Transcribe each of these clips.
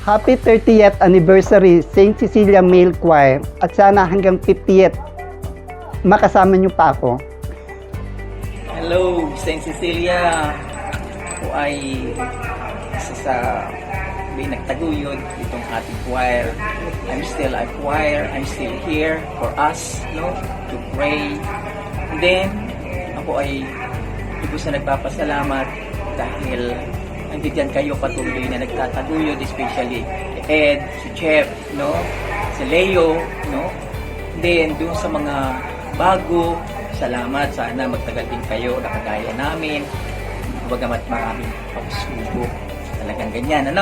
Happy 30th anniversary St. Cecilia Male Choir at sana hanggang 50th makasama niyo pa ako. Hello, St. Cecilia. Ako ay isa sa nagtaguyod itong ating choir. I'm still a choir. I'm still here for us, to pray. And then, ako ay lubos na nagpapasalamat dahil nandiyan kayo patuloy na nagtataguyod, especially si Ed, si Jeff, si Leo, Then, doon sa mga bago, salamat. Sana magtagal din kayo na kagaya namin. Bagamat maraming pagsubok. Talagang ganyan,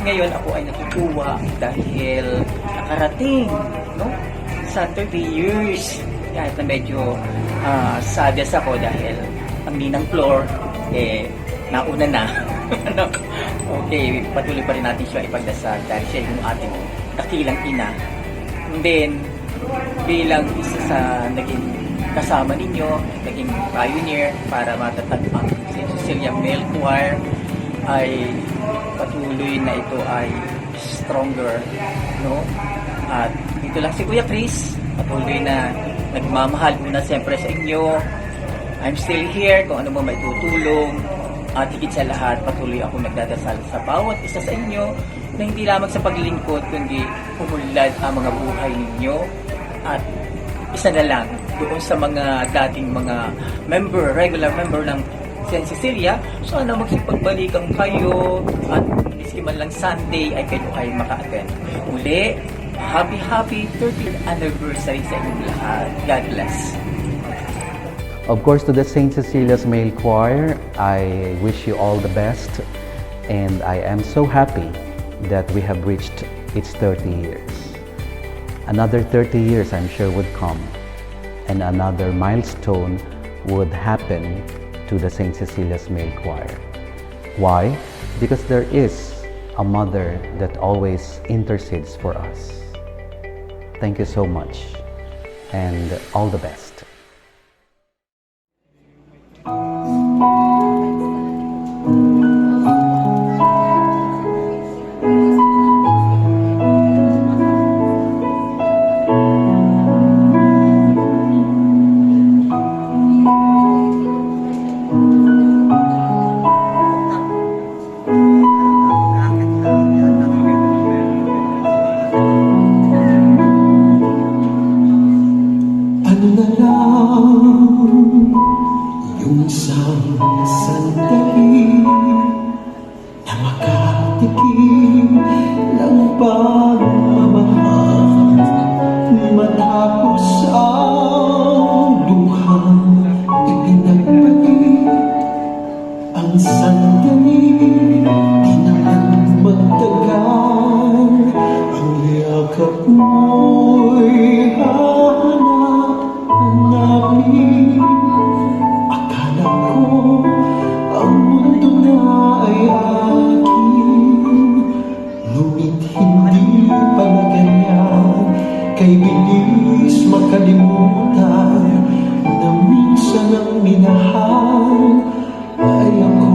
Ngayon, ako ay natutuwa dahil nakarating, sa 30 years. Kahit na medyo sadyas ako dahil ang ninang floor, nauna na. Okay, patuloy pa rin natin siya ipagdasal dahil siya yung ating dakilang ina. And then, bilang isa sa naging kasama ninyo, naging pioneer para matatag ang St. Cecilia Male Choir, ay patuloy na ito ay stronger, At ito lang si Kuya Chris, patuloy na nagmamahal muna siyempre sa inyo. I'm still here kung ano mo may tutulong. At higit sa lahat, patuloy ako nagdadasal sa bawat isa sa inyo na hindi lamang sa paglilingkod, kundi umulad ang mga buhay ninyo. At isa na lang, doon sa mga dating mga regular member ng St. Cecilia, sana magsipagbalikan kayo at miski man lang Sunday ay kayo ay maka-attend. Muli, happy 30th anniversary sa inyong lahat. God bless. Of course, to the St. Cecilia's Male Choir, I wish you all the best, and I am so happy that we have reached its 30 years. Another 30 years, I'm sure, would come, and another milestone would happen to the St. Cecilia's Male Choir. Why? Because there is a mother that always intercedes for us. Thank you so much, and all the best. Ano na lang yung isang sandali na makatikim ng pagmamahal matapos ang luhang ipinagpagin. Ang sandali di naman magtagal, ang yakap mo'y hanapin. Akala ko ang mundo na ay akin, ngunit hindi pala ganyan. Kay bilis makalimutan na minsan ang minahal ay ako.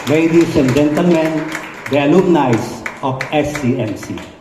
Ladies and gentlemen, the alumni of SCMC.